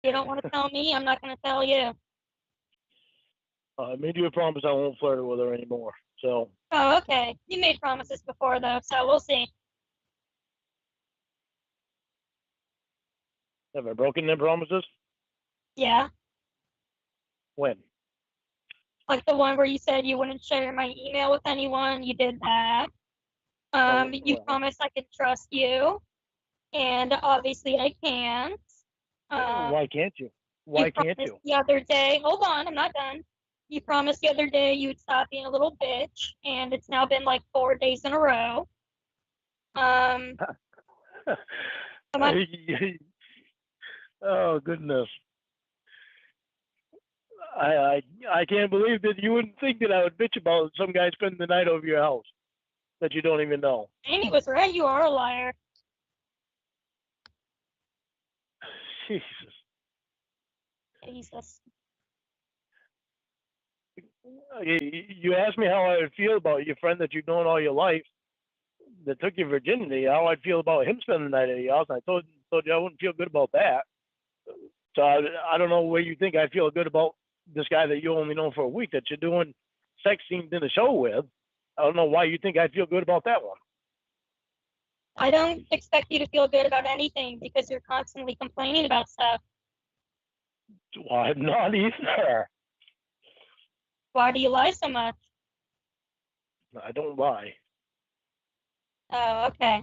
You don't want to tell me, I'm not going to tell you. I made you a promise I won't flirt with her anymore. So, Oh, okay. You made promises before, though, so we'll see. have I broken them promises? Yeah. When? Like the one where you said you wouldn't share my email with anyone, you did that. Oh, You well, promised I could trust you, and obviously I can't. why can't you? You Why can't promised you? the other day, hold on, I'm not done. You promised the other day you'd stop being a little bitch, and it's now been like 4 days in a row. Um, am I, Oh goodness. I, I I can't believe that you wouldn't think that I would bitch about some guy spending the night over your house that you don't even know. Amy was right, you are a liar. Jesus. Jesus. You asked me how I would feel about your friend that you've known all your life that took your virginity, how I'd feel about him spending the night at your house. And I told you I wouldn't feel good about that. So I don't know where you think I feel good about this guy that you only know for a week that you're doing sex scenes in the show with. I don't know why you think I feel good about that one. I don't expect you to feel good about anything because you're constantly complaining about stuff. Well, I'm not either. Why do you lie so much? I don't lie. Oh, okay.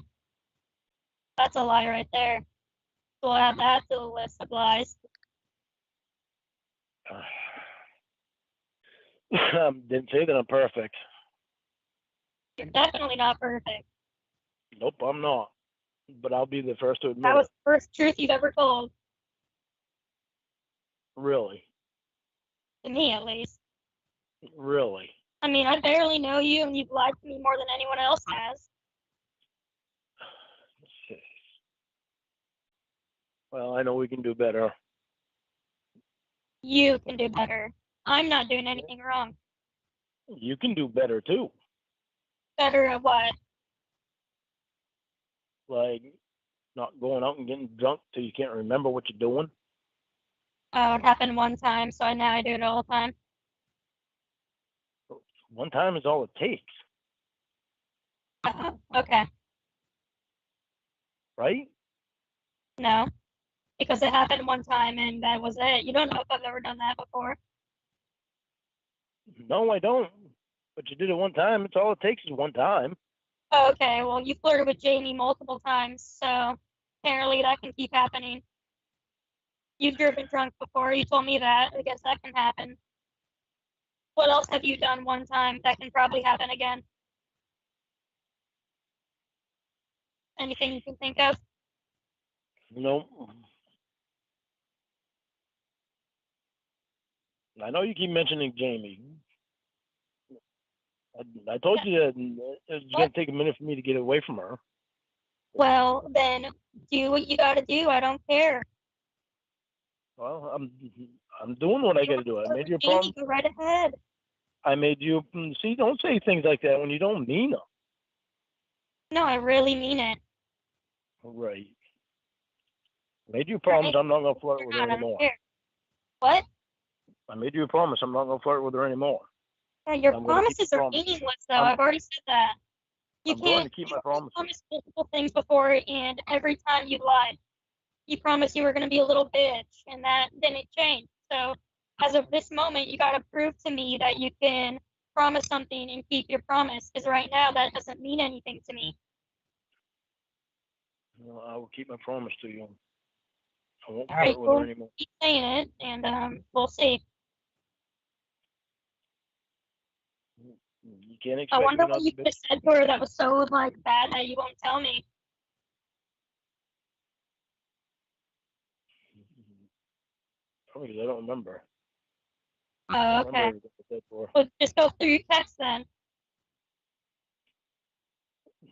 That's a lie right there. We'll add that to the list of lies. Didn't say that I'm perfect. You're definitely not perfect. Nope, I'm not. But I'll be the first to That admit was it. the first truth you've ever told, Really. to me at least. Really. I mean, I barely know you, and you've lied to me more than anyone else has. Well, I know we can do better. You can do better. I'm not doing anything wrong. You can do better too. Better at what? Like not going out and getting drunk till you can't remember what you're doing. Oh, it happened one time, so now I do it all the time. One time is all it takes, Okay. right? No, because it happened one time and that was it. You don't know if I've ever done that before. No, I don't. But you did it one time. It's all it takes is one time. Okay, well, you flirted with Jamie multiple times, so apparently that can keep happening. You've driven drunk before. You told me that. I guess that can happen. What else have you done one time that can probably happen again? Anything you can think of? No. I know you keep mentioning Jamie. I told you that it's going What? to take a minute for me to get away from her. Well, then do what you gotta do. I don't care. Well, I'm doing what I You got want to do. to I flirt made with you a Jamie? promise. Go right ahead. I made you. See, don't say things like that when you don't mean them. No, I really mean it. Right. Made you a promise Right? I'm not going to flirt You're with her not. I don't anymore. care. What? I made you a promise I'm not going to flirt with her anymore. Yeah, your I'm going to keep the promises are promise. meaningless, though. I'm I've already said that. You I'm going can't. to keep You my already promises. promised multiple things before, and every time you lied. You promised you were going to be a little bitch, and that didn't change. So, as of this moment, you got to prove to me that you can promise something and keep your promise. Because right now, that doesn't mean anything to me. I will keep my promise to you. I won't All right, flirt with her well, anymore. keep saying it, and we'll see. You can't I expect wonder me what not you to could bitch. have said to her that was so like bad that you won't tell me. Probably 'cause I don't remember. I Oh, don't remember okay. everything I said to her. Well, just go through your text then.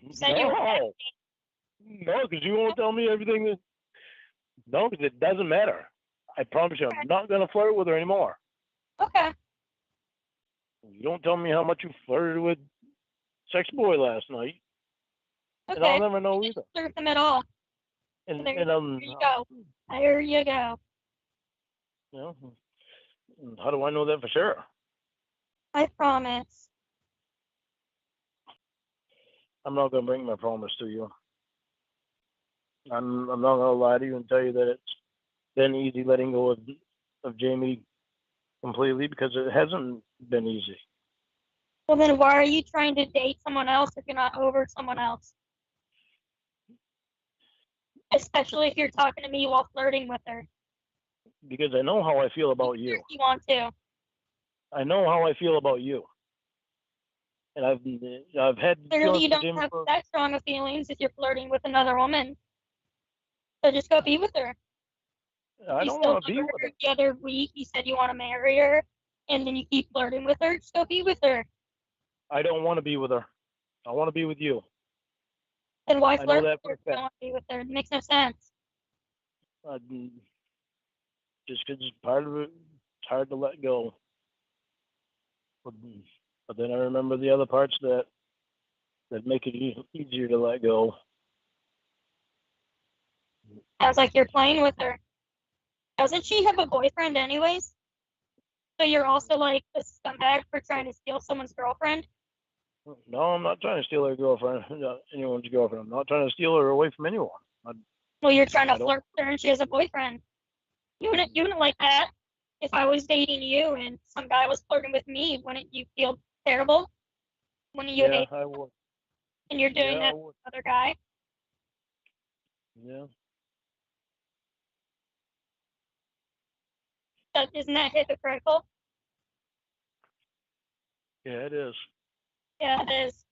You said you were No, texting. no, because you won't tell me everything. No, because it doesn't matter. I promise you, I'm not gonna flirt with her anymore. Okay. You don't tell me how much you flirted with Sex Boy last night, and I'll Okay. never You know didn't either. flirt with them at all. So And there and you go. There you go. You know, how do I know that for sure? I promise. I'm not gonna bring my promise to you. I'm not gonna lie to you and tell you that it's been easy letting go of Jamie completely, because it hasn't been easy. Well, then why are you trying to date someone else if you're not over someone else? Especially if you're talking to me while flirting with her. Because I know how I feel about you. If you want to. I know how I feel about you, and I've had Clearly, feelings you for don't Jamie have for. that strong of feelings if you're flirting with another woman. So just go be with her. I You don't still want to love be with her. her. The other week you said you want to marry her, and then you keep flirting with her. Just go be with her. I don't want to be with her. I want to be with you. Then why I know flirt with that her for a if you fact. don't want to be with her? It makes no sense. Uh, just because it's part of it, it's hard to let go. But then I remember the other parts that make it easier to let go. Sounds like you're playing with her. Doesn't she have a boyfriend anyways? So you're also like a scumbag for trying to steal someone's girlfriend? No, I'm not trying to steal her girlfriend, anyone's girlfriend. I'm not trying to steal her away from anyone. Well, you're trying to I don't. flirt with her and she has a boyfriend. You wouldn't like that. If I was dating you and some guy was flirting with me, wouldn't you feel terrible? Wouldn't you Yeah, hate I would. and you're Yeah, doing I that would. with other guy? Yeah, Isn't that hypocritical? yeah, it is. Yeah, it is.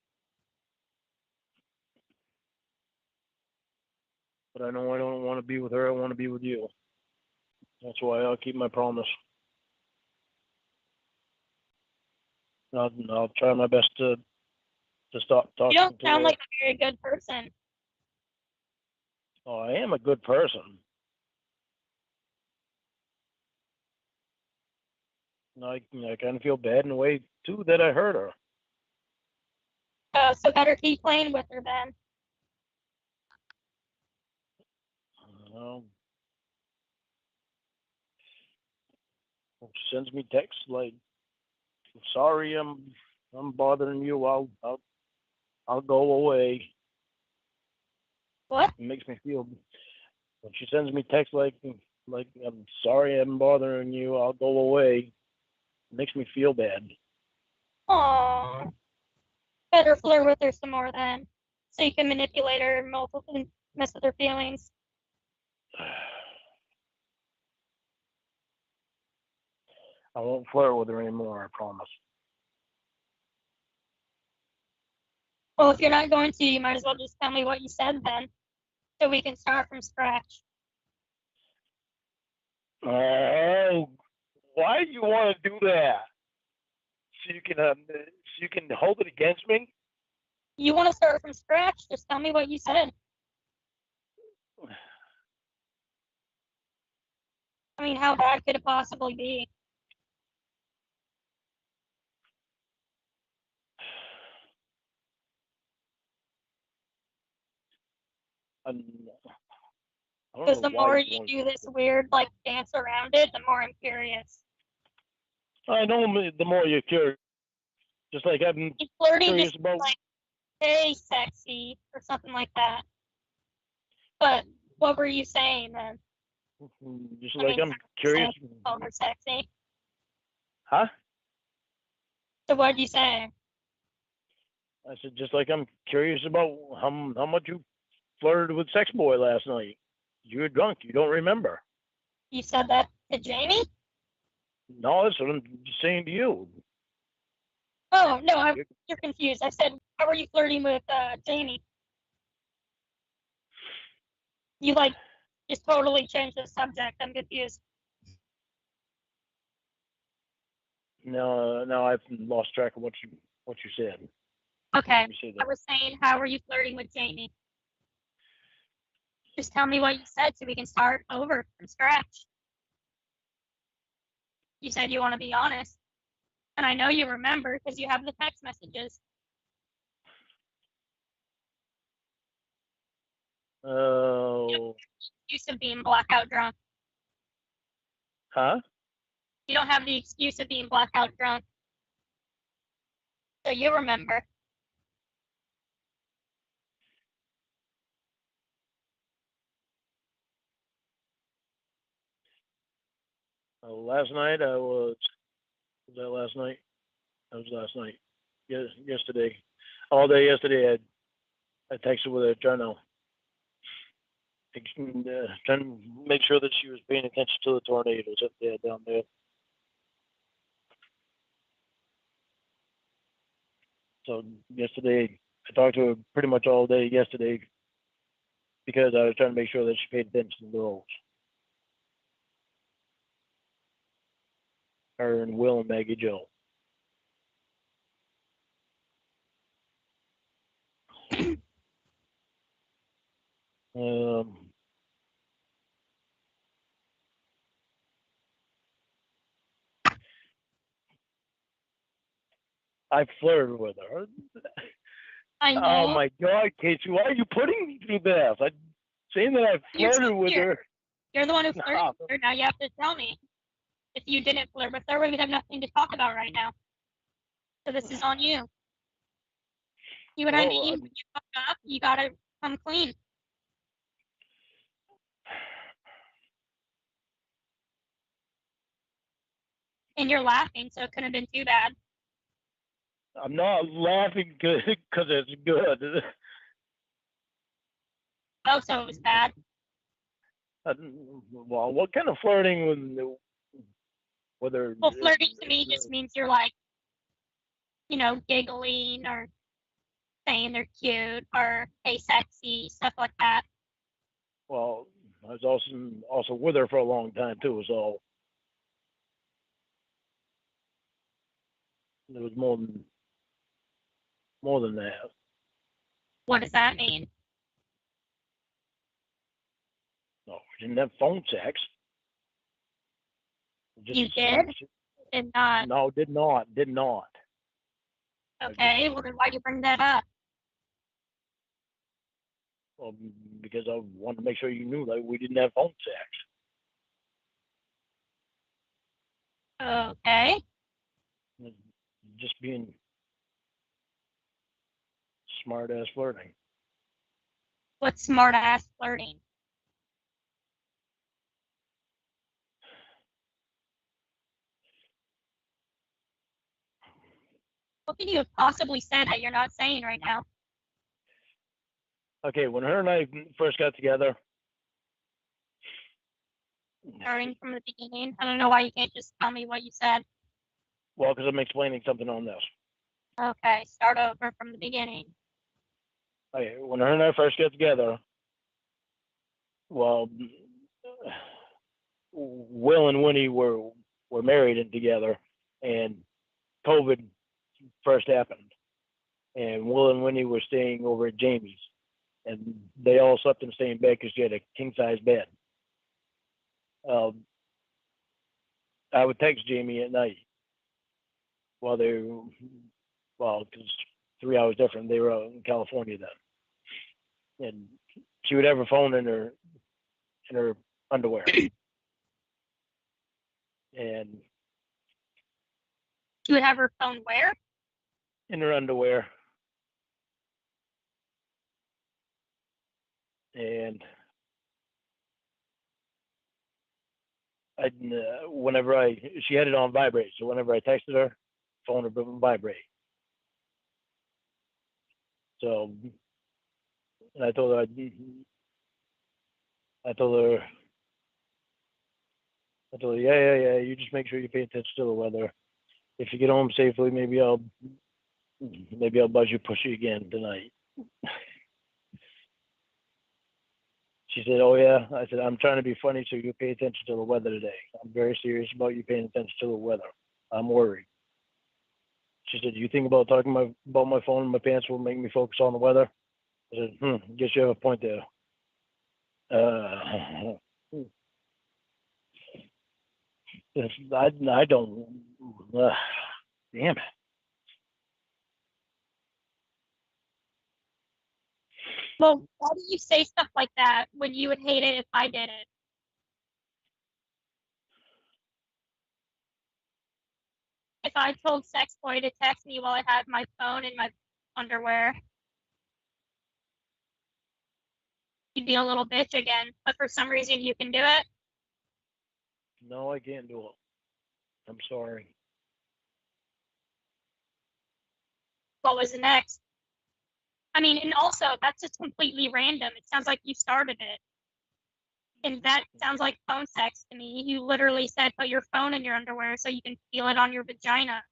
But I know I don't want to be with her. I want to be with you. That's why I'll keep my promise. I'll try my best to stop You don't talking to sound her. like a very good person. Oh, I am a good person. I kind of feel bad in a way too that I hurt her. So better keep playing with her then. Um, she sends me texts like, "Sorry, I'm bothering you. I'll go away." What? It makes me feel. When she sends me texts like, "I'm sorry, I'm bothering you. I'll go away." It makes me feel bad. Aww. Better flirt with her some more then. So you can manipulate her and mess with her feelings. I won't flirt with her anymore. I promise. Well, if you're not going to, you might as well just tell me what you said then. So we can start from scratch. Oh, why do you want to do that? So you can hold it against me? You want to start from scratch? Just tell me what you said. I mean, how bad could it possibly be? I don't Because know the why more you you want. do this weird, like, dance around it, the more I'm curious. I know the more you're curious. Just like I'm Flirting curious just about. like, hey, sexy, or something like that. But what were you saying then? Just I like mean, I'm curious. over sexy. Huh? So what'd you say? I said just like I'm curious about how much you flirted with Sex Boy last night. You were drunk. You don't remember. You said that to Jamie? No, that's what I'm saying to you. Oh no, you're confused. I said, how were you flirting with Jamie? You like just totally changed the subject. I'm confused. No, I've lost track of what you said. Okay, Let me say I that. was saying, how were you flirting with Jamie? Just tell me what you said so we can start over from scratch. You said you want to be honest, and I know you remember because you have the text messages. Oh, Used to being blackout drunk. huh? You don't have the excuse of being blackout drunk. So you remember. Last night I was that last night? That was last night. Yes, yesterday. All day yesterday I texted with her trying to make sure that she was paying attention to the tornadoes up there down there. So yesterday I talked to her pretty much all day yesterday because I was trying to make sure that she paid attention to the roads. Her and Will and Maggie Joe. Um, I flirted with her. I know. Oh my God, Casey, why are you putting me through this? I'm saying that I flirted with her. You're the one who flirted with her. Now you have to tell me. If you didn't flirt with her, we would have nothing to talk about right now. So this is on you. You what I mean? When you fuck up, you gotta come clean. And you're laughing, so it couldn't have been too bad. I'm not laughing because it's good. Oh, so it was bad. Well, what kind of flirting with her? Well, flirting to me just means you're like, giggling or saying they're cute or hey sexy, stuff like that. Well, I was also with her for a long time too, so it was more than that. What does that mean? No, we didn't have phone sex. You did? Did not. No, did not. Okay, well then why'd you bring that up? Well, because I wanted to make sure you knew that we didn't have phone sex. Okay. Just being smart ass flirting. What's smart ass flirting? What could you have possibly said that you're not saying right now? Okay, when her and I first got together. Starting from the beginning? I don't know why you can't just tell me what you said. Well, because I'm explaining something on this. Okay, start over from the beginning. Okay, when her and I first got together, well, Will and Winnie were married and together, and COVID first happened, and Will and Winnie were staying over at Jamie's, and they all slept in the same bed because she had a king size bed. I would text Jamie at night while because 3 hours different. They were out in California then, and she would have her phone in her underwear, and She would have her phone where? in her underwear, and she had it on vibrate, so whenever I texted her, phone would vibrate. So, and I told her, yeah, you just make sure you pay attention to the weather. If you get home safely, maybe I'll buzz you, push you again tonight. She said, oh yeah. I said, I'm trying to be funny so you pay attention to the weather today. I'm very serious about you paying attention to the weather. I'm worried. She said, do you think about talking about my phone in my pants will make me focus on the weather? I said, guess you have a point there. I don't. Damn it. Well, why do you say stuff like that when you would hate it if I did it? if I told CAS3Y to text me while I had my phone in my underwear, you'd be a little bitch again. But for some reason, you can do it. No, I can't do it. I'm sorry. What was the next? I mean, and also, that's just completely random. It sounds like you started it. And that sounds like phone sex to me. You literally said put your phone in your underwear so you can feel it on your vagina.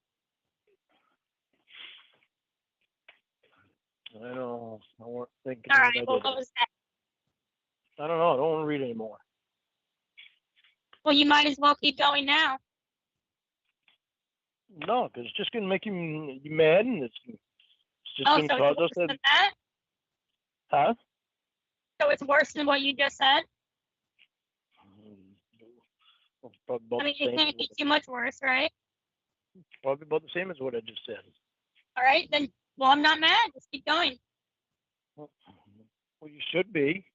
I don't think All what right, I well, did. what was that? I don't know. I don't want to read anymore. Well, you might as well keep going now. No, because it's just going to make you mad, and it's just Oh, going to so cause it's us worse than that? Huh? So it's worse than what you just said? Probably about I mean, the it same. can't be too much worse, right? Probably about the same as what I just said. All right, then, well, I'm not mad. Just keep going. Well, you should be.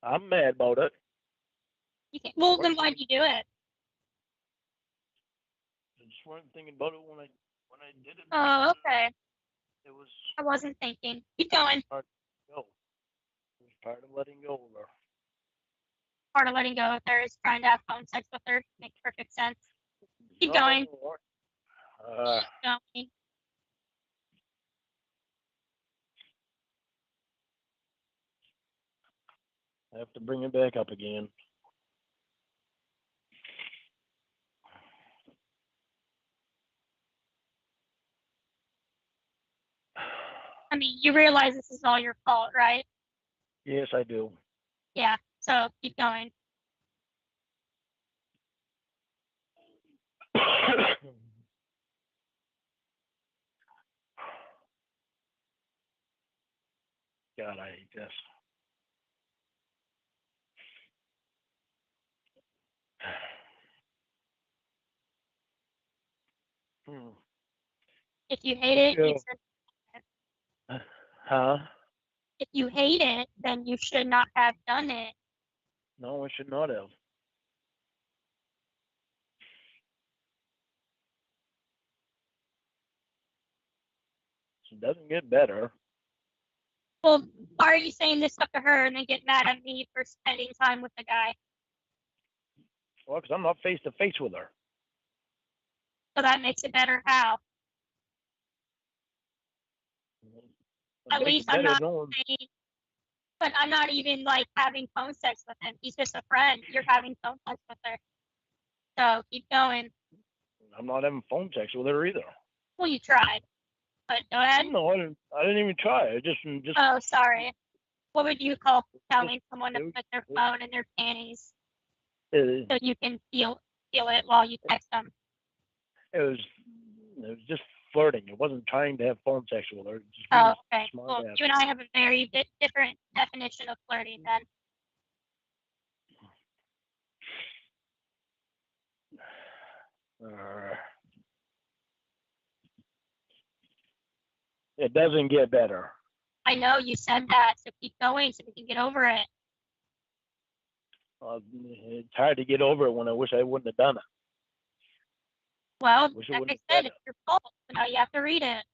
I'm mad about it. You can't, well, then why'd you do it? I just wasn't thinking about it when I did it. Oh, okay. It was I wasn't thinking. Keep going. hard to go. It was part of letting go of her. Part of letting go with her is trying to have phone sex with her. Makes perfect sense. Keep No, going. Uh, Keep going. I have to bring it back up again. I mean, you realize this is all your fault, right? Yes, I do. Yeah. So keep going. God, I hate this. If you hate it, you Yeah. should. Huh? If you hate it, then you should not have done it. No, I should not have. It doesn't get better. Well, why are you saying this stuff to her and then get mad at me for spending time with the guy? Well, because I'm not face to face with her. So that makes it better. How? At least I'm not saying, but I'm not even like having phone sex with him. He's just a friend. You're having phone sex with her. So keep going. I'm not having phone sex with her either. Well, you tried, but go ahead. No, I didn't even try. I just. Oh, sorry. What would you call telling someone to put their phone in their panties so you can feel it while you text them? It was just flirting. It wasn't trying to have phone sex with her. Just Oh, okay. smart Well, ass. you and I have a very different definition of flirting then. It doesn't get better. I know you said that, so keep going so we can get over it. It's hard to get over it when I wish I wouldn't have done it. Well, like I said, it's your fault, so now you have to read it.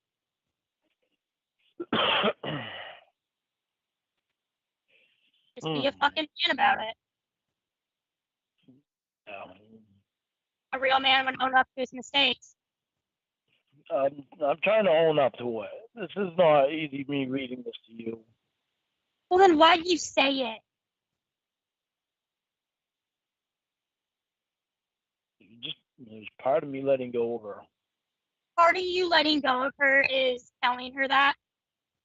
Just be a fucking man about it. A real man would own up to his mistakes. I'm trying to own up to it. This is not easy, me reading this to you. Well, then why'd you say it? There's part of me letting go of her. Part of you letting go of her is telling her that.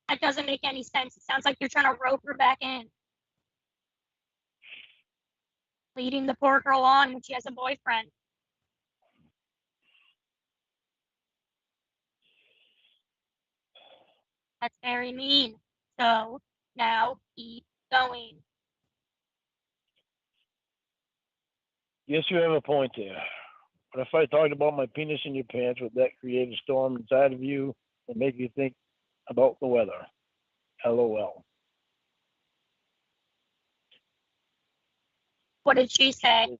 That doesn't make any sense. It sounds like you're trying to rope her back in. Leading the poor girl on when she has a boyfriend. That's very mean. So now keep going. Yes, you have a point there. But if I talked about my penis in your pants, would that create a storm inside of you and make you think about the weather? LOL. What did she say?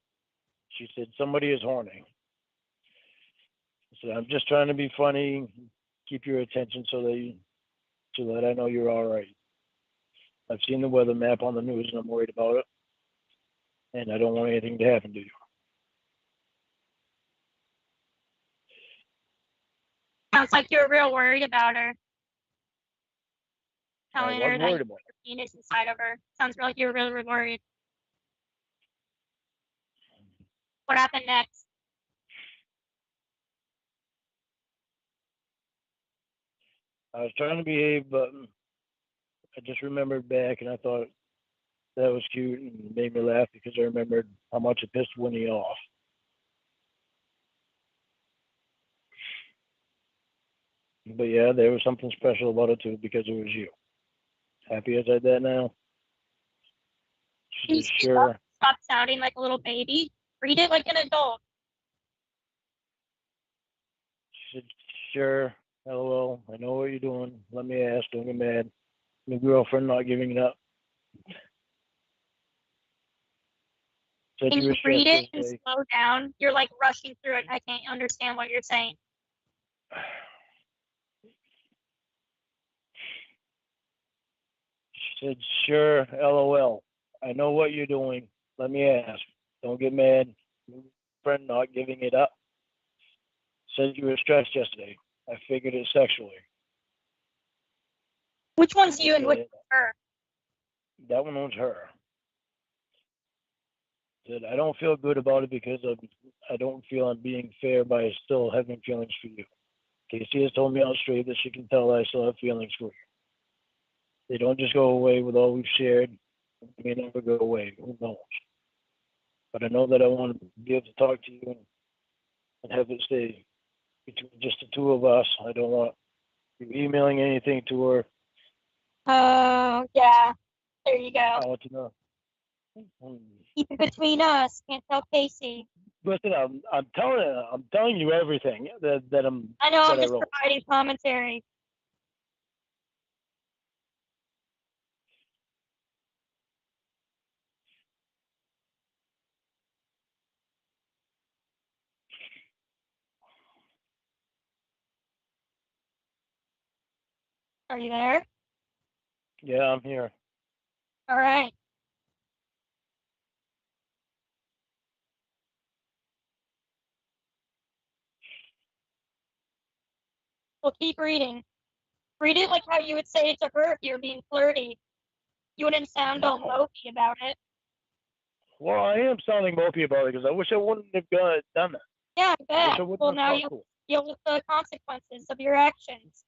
She said somebody is horny. So I'm just trying to be funny, keep your attention so that I know you're all right. I've seen the weather map on the news and I'm worried about it. And I don't want anything to happen to you. Sounds like you're real worried about her. Telling I her was that you worried put about it. your penis inside of her. Sounds like you're really, really worried. What happened next? I was trying to behave, but I just remembered back and I thought that was cute and made me laugh because I remembered how much it pissed Winnie off. But yeah, there was something special about it too because it was you. Happy as I did now. She said, sure. Stop sounding like a little baby. Read it like an adult. She said, sure. LOL. I know what you're doing. Let me ask. Don't get mad. My girlfriend not giving it up. Said Can you you were read stressed it and yesterday. slow down? You're like rushing through it. I can't understand what you're saying. She said, sure. LOL. I know what you're doing. Let me ask. Don't get mad. My friend not giving it up. Said you were stressed yesterday. I figured it sexually. Which one's you and which one's her? That one was her. Said I don't feel good about it because I don't feel I'm being fair by still having feelings for you. Casey has told me out straight that she can tell I still have feelings for you. They don't just go away with all we've shared. They may never go away. Who knows? But I know that I want to be able to talk to you and have it stay between just the two of us. I don't want you emailing anything to her. Oh, yeah. There you go. I want to know. Keep it between us. Can't tell Casey. Listen, I'm telling you everything that I'm. I know. That I'm I just wrote. providing commentary. Are you there? Yeah, I'm here. All right. Well, keep reading. Read it like how you would say it to her if you're being flirty. You wouldn't sound all mopey about it. Well, I am sounding mopey about it because I wish I wouldn't have done that. Yeah, I I wish bet. I wouldn't Well, have now talked you'll to her. deal with the consequences of your actions.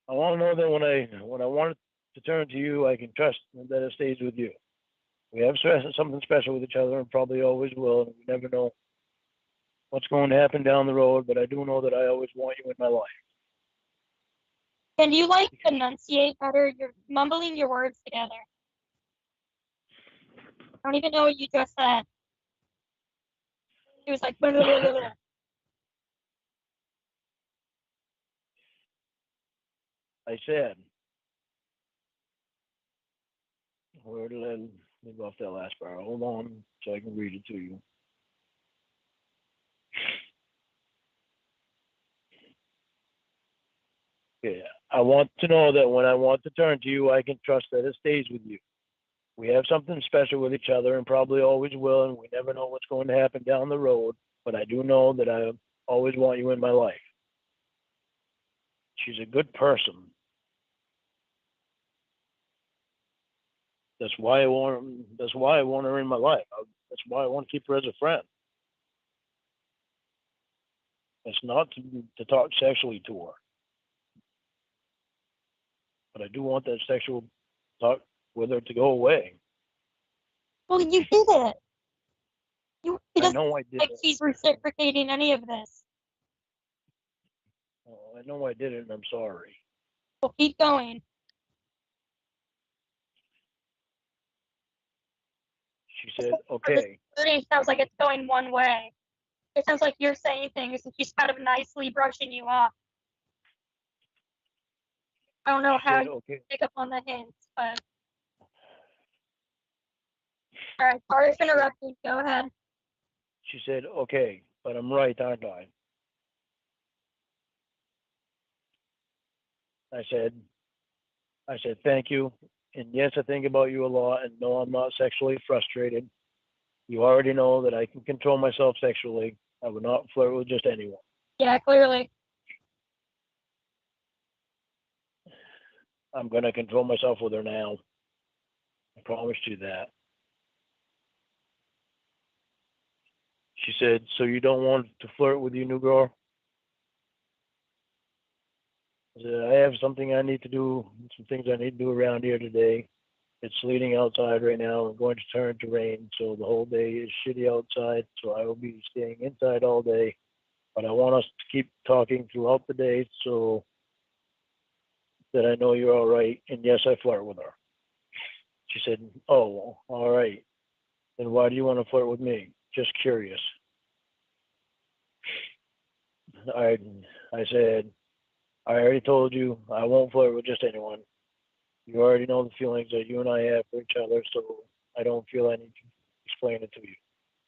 I want to know that when I want to turn to you, I can trust that it stays with you. We have something special with each other and probably always will. And we never know what's going to happen down the road, but I do know that I always want you in my life. Can you like enunciate better? You're mumbling your words together. I don't even know what you just said. It was like, blah, blah, blah, blah, blah. I said, where did I leave off that last part? Hold on so I can read it to you. Yeah. I want to know that when I want to turn to you, I can trust that it stays with you. We have something special with each other and probably always will, and we never know what's going to happen down the road. But I do know that I always want you in my life. She's a good person. That's why I want her in my life. That's why I want to keep her as a friend. It's not to talk sexually to her, but I do want that sexual talk with her to go away. Well, you did it. It I doesn't know I did like it. she's reciprocating any of this. Oh, I know I did it, and I'm sorry. Well, keep going. She said, okay. It sounds like it's going one way. It sounds like you're saying things and she's kind of nicely brushing you off. I don't know She how said, you okay. pick up on the hints, but all right. Sorry for interrupting. Go ahead. She said, okay, but I'm right, aren't I? I said, thank you. And yes, I think about you a lot, and no, I'm not sexually frustrated. You already know that I can control myself sexually. I would not flirt with just anyone. Yeah, clearly. I'm going to control myself with her now. I promised you that. She said, so you don't want to flirt with your new girl? I said, I have something I need to do, some things I need to do around here today. It's sleeting outside right now and going to turn to rain, so the whole day is shitty outside, so I will be staying inside all day. But I want us to keep talking throughout the day so that I know you're all right. And yes, I flirt with her. She said, oh, all right. Then why do you want to flirt with me? Just curious. I, I said, I already told you I won't flirt with just anyone. You already know the feelings that you and I have for each other, so I don't feel I need to explain it to you.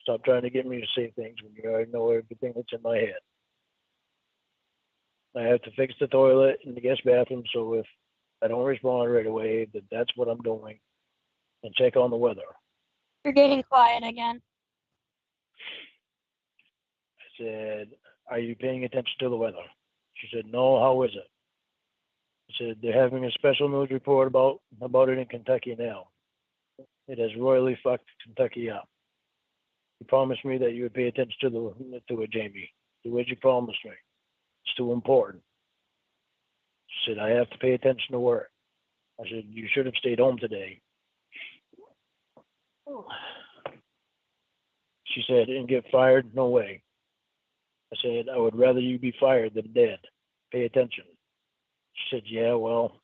Stop trying to get me to say things when you already know everything that's in my head. I have to fix the toilet in the guest bathroom, so if I don't respond right away, that's what I'm doing. And check on the weather. You're getting quiet again. I said, are you paying attention to the weather? She said, no, how is it? I said, they're having a special news report about it in Kentucky now. It has royally fucked Kentucky up. You promised me that you would pay attention to it, Jamie. Do as you promised me. It's too important. She said, I have to pay attention to work. I said, you should have stayed home today. She said, and get fired? No way. I said, I would rather you be fired than dead. Pay attention. She said, yeah, well.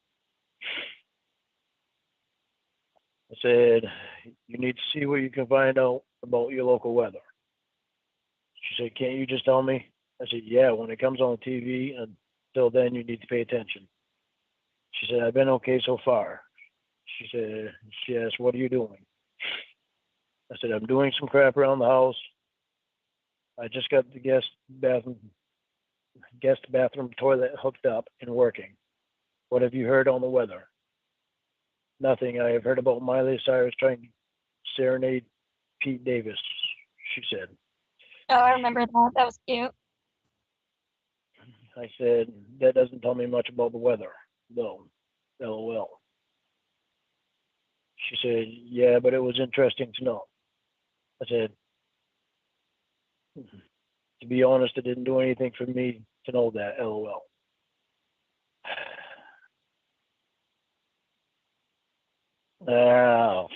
I said, you need to see what you can find out about your local weather. She said, can't you just tell me? I said, yeah, when it comes on TV, until then, you need to pay attention. She said, I've been okay so far. She asked, what are you doing? I said, I'm doing some crap around the house. I just got the guest bathroom toilet hooked up and working. What have you heard on the weather? Nothing. I have heard about Miley Cyrus trying to serenade Pete Davis, she said. Oh, I remember that. That was cute. I said, that doesn't tell me much about the weather, though. LOL. She said, yeah, but it was interesting to know. I said, to be honest, it didn't do anything for me to know that, LOL. Oh,